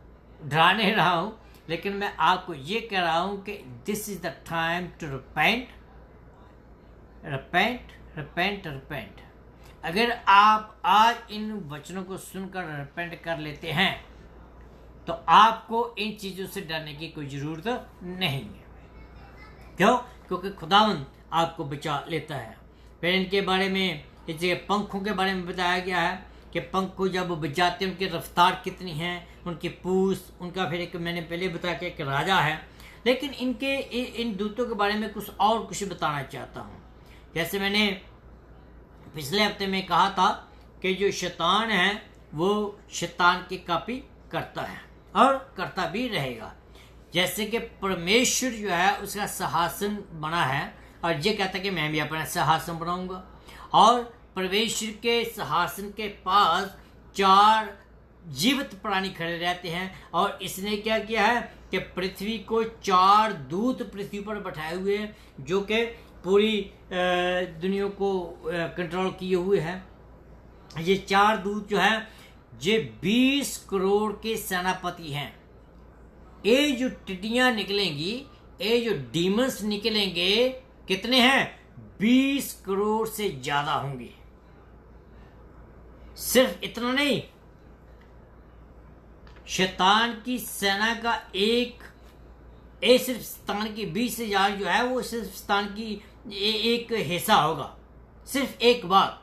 [SPEAKER 1] डरा नहीं रहा हूं, लेकिन मैं आपको ये कह रहा हूं कि this is the time to repent. अगर आप आज इन वचनों को सुनकर रिपेंट कर लेते हैं तो आपको इन चीजों से डरने की कोई जरूरत नहीं है। क्यों? क्योंकि खुदावंद आपको बचा लेता है। फिर इनके बारे में, इस जगह पंखों के बारे में बताया गया है कि पंख को जब बजाते हैं उनकी रफ्तार कितनी है, उनकी पूछ, उनका फिर एक मैंने पहले बताया कि एक राजा है। लेकिन इन दूतों के बारे में कुछ बताना चाहता हूँ। जैसे मैंने पिछले हफ्ते में कहा था कि जो शैतान है वो शैतान की कॉपी करता है और करता भी रहेगा। जैसे कि परमेश्वर जो है उसका सिंहासन बना है और ये कहता है कि मैं भी अपना सिंहासन बनाऊंगा, और परमेश्वर के सिंहासन के पास 4 जीवित प्राणी खड़े रहते हैं। और इसने क्या किया है कि पृथ्वी को 4 दूत पृथ्वी पर बैठाए हुए हैं, जो कि पूरी दुनिया को कंट्रोल किए हुए हैं। ये 4 दूत जो है ये 20 करोड़ के सेनापति हैं। ये जो टिड्डियां निकलेंगी, ये जो डीमंस निकलेंगे, कितने हैं? 20 करोड़ से ज्यादा होंगे। सिर्फ इतना नहीं, शैतान की सेना का सिर्फ शैतान की 20,000 जो है वो सिर्फ शैतान की एक हिस्सा होगा, सिर्फ एक बार।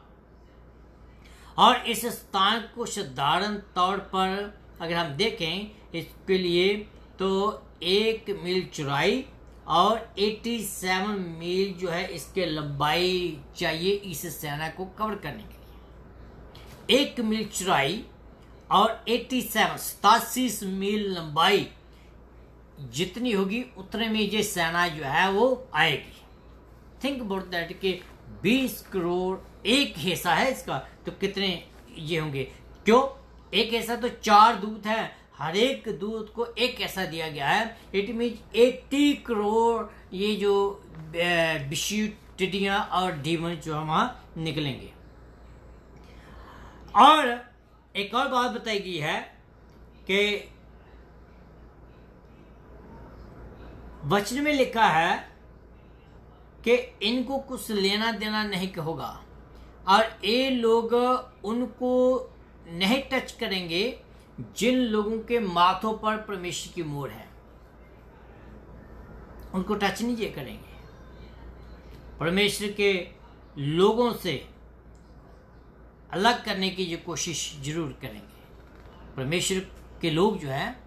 [SPEAKER 1] और इस स्थान को साधारण तौर पर अगर हम देखें इसके लिए तो 1 मील चौड़ाई और 87 मील जो है इसके लंबाई चाहिए इस सेना को कवर करने के लिए। 1 मील चौड़ाई और 87 मील लंबाई जितनी होगी उतने में ये सेना जो है वो आएगी। थिंक अबाउट दैट कि 20 करोड़ एक हिस्सा है इसका, तो कितने ये होंगे? क्यों? एक ऐसा तो 4 दूत है, हर एक दूत को एक ऐसा दिया गया है। इट मीन 80 करोड़ ये जो विषु टिड्डियां और डीमन जो हम वहां निकलेंगे। और एक और बात बताई गई है कि वचन में लिखा है कि इनको कुछ लेना देना नहीं होगा और ये लोग उनको नहीं टच करेंगे जिन लोगों के माथों पर परमेश्वर की मोहर है, उनको टच नहीं ये करेंगे। परमेश्वर के लोगों से अलग करने की जो कोशिश जरूर करेंगे। परमेश्वर के लोग जो हैं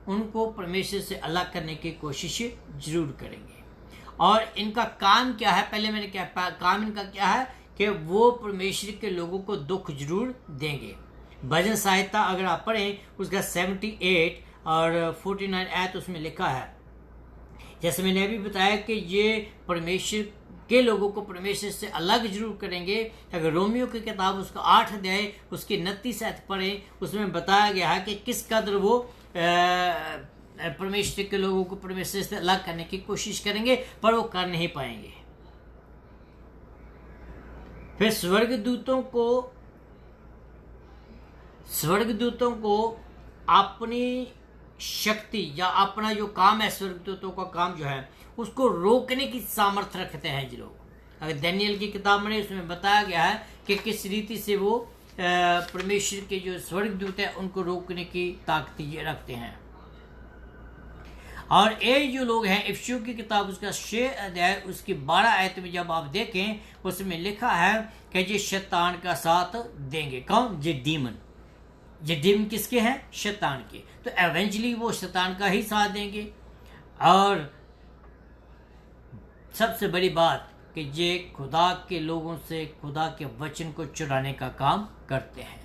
[SPEAKER 1] उनको परमेश्वर से अलग करने की कोशिश जरूर करेंगे। और इनका काम क्या है? पहले मैंने क्या काम इनका क्या है कि वो परमेश्वर के लोगों को दुख जरूर देंगे। भजन संहिता अगर आप पढ़ें उसका 78 और 49 आयत उसमें लिखा है। जैसे मैंने अभी बताया कि ये परमेश्वर के लोगों को परमेश्वर से अलग जरूर करेंगे। अगर रोमियो की किताब उसका 8 अध्याय उसकी 29 आयत पढ़ें, उसमें बताया गया है कि किस कदर वो परमेश्वर के लोगों को परमेश्वर से अलग करने की कोशिश करेंगे, पर वो कर नहीं पाएंगे। फिर स्वर्गदूतों को अपनी शक्ति या अपना जो काम है, स्वर्गदूतों का काम जो है उसको रोकने की सामर्थ्य रखते हैं ये लोग। अगर दानियेल की किताब में उसमें बताया गया है कि किस रीति से वो परमेश्वर के जो स्वर्गदूत है उनको रोकने की ताकत ये रखते हैं। और ये जो लोग हैं, इफिसियों की किताब उसका 6 अध्याय उसकी 12 आयत में जब आप देखें उसमें लिखा है कि ये शैतान का साथ देंगे। कौन? ये डीमन। ये डीमन किसके हैं? शैतान के। तो एवेंचुअली वो शैतान का ही साथ देंगे। और सबसे बड़ी बात कि ये खुदा के लोगों से खुदा के वचन को चुराने का काम करते हैं।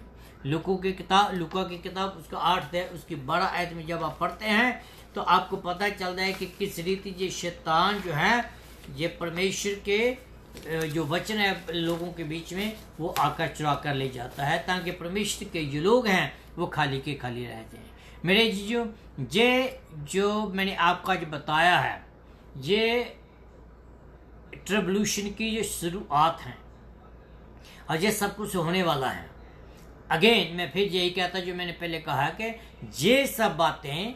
[SPEAKER 1] लूका की किताब उसका 8 अध्याय उसकी 12 आयत में जब आप पढ़ते हैं तो आपको पता चलता है कि किस रीति ये शैतान जो है ये परमेश्वर के जो वचन है लोगों के बीच में वो आकर चुरा कर ले जाता है, ताकि परमेश्वर के जो लोग हैं वो खाली के खाली रह जाएं। मेरे जीजो, ये जो मैंने आपका जो बताया है ये ट्रिब्यूलेशन की जो शुरुआत है और ये सब कुछ होने वाला है। अगेन मैं फिर यही कहता जो मैंने पहले कहा कि ये सब बातें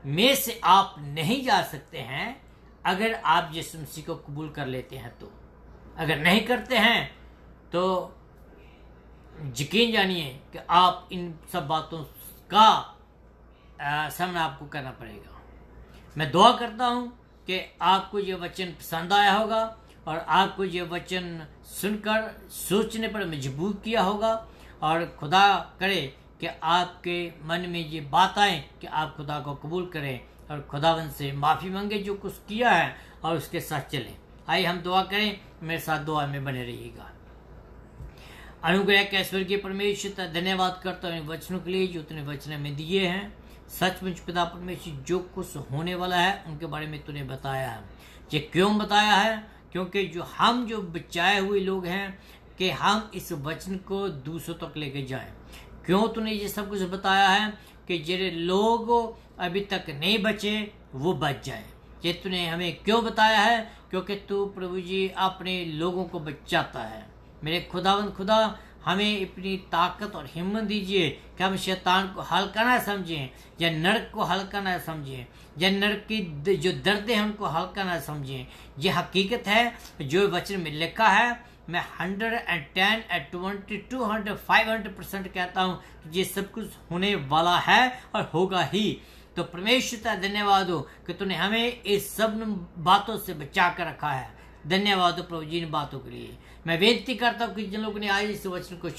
[SPEAKER 1] में से आप नहीं जा सकते हैं अगर आप यीशु मसीह को कबूल कर लेते हैं तो। अगर नहीं करते हैं तो यकीन जानिए कि आप इन सब बातों का सामना आपको करना पड़ेगा। मैं दुआ करता हूं कि आपको ये वचन पसंद आया होगा और आपको ये वचन सुनकर सोचने पर मजबूर किया होगा, और खुदा करे कि आपके मन में ये बात आए कि आप खुदा को कबूल करें और खुदावंद से माफ़ी मांगे जो कुछ किया है और उसके साथ चलें। आइए हम दुआ करें, मेरे साथ दुआ में बने रहिएगा। अनुग्रह के स्वर्गीय परमेश्वर, धन्यवाद करता हूँ वचनों के लिए जो तूने वचन में दिए हैं। सचमुच पिता परमेश्वर, जो कुछ होने वाला है उनके बारे में तूने बताया है। ये क्यों बताया है? क्योंकि जो बचाए हुए लोग हैं कि हम इस वचन को दूसरों तक लेके जाएं। क्यों तूने ये सब कुछ बताया है कि जो लोग अभी तक नहीं बचे वो बच जाएं। ये तूने हमें क्यों बताया है? क्योंकि तू प्रभु जी अपने लोगों को बचाता है। मेरे खुदावंद खुदा, हमें अपनी ताकत और हिम्मत दीजिए कि हम शैतान को हल्का ना समझें या नरक को हल्का ना समझें या नरक की जो दर्द है उनको हल्का ना समझें। ये हकीकत है जो वचन में लिखा है। मैं 110 20 200 500% कहता हूँ कि ये सब कुछ होने वाला है और होगा ही। तो परमेश्वर का धन्यवाद हो कि तूने हमें इस सब बातों से बचा कर रखा है। धन्यवाद हो प्रभु जी इन बातों के लिए। मैं विनती करता हूँ कि जिन लोगों ने आज इस वचन को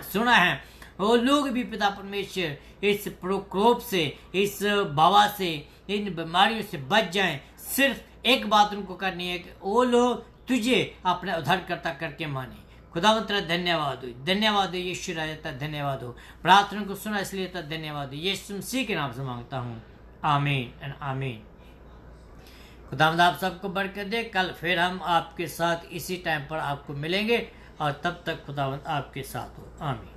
[SPEAKER 1] सुना है वो लोग भी पिता परमेश्वर इस प्रकोप से, इस बाबा से, इन बीमारियों से बच जाएं। सिर्फ एक बात उनको करनी है कि वो लोग तुझे अपना उद्धारकर्ता करके माने। खुदावंत धन्यवाद हो यीशु राजा, धन्यवाद हो। प्रार्थना को सुना इसलिए धन्यवाद हो। यीशु मसीह के नाम से मांगता हूँ, आमीन एंड आमीन। खुदावंद आप सबको बरकत दे। कल फिर हम आपके साथ इसी टाइम पर आपको मिलेंगे और तब तक खुदावंद आपके साथ हो, आमीन।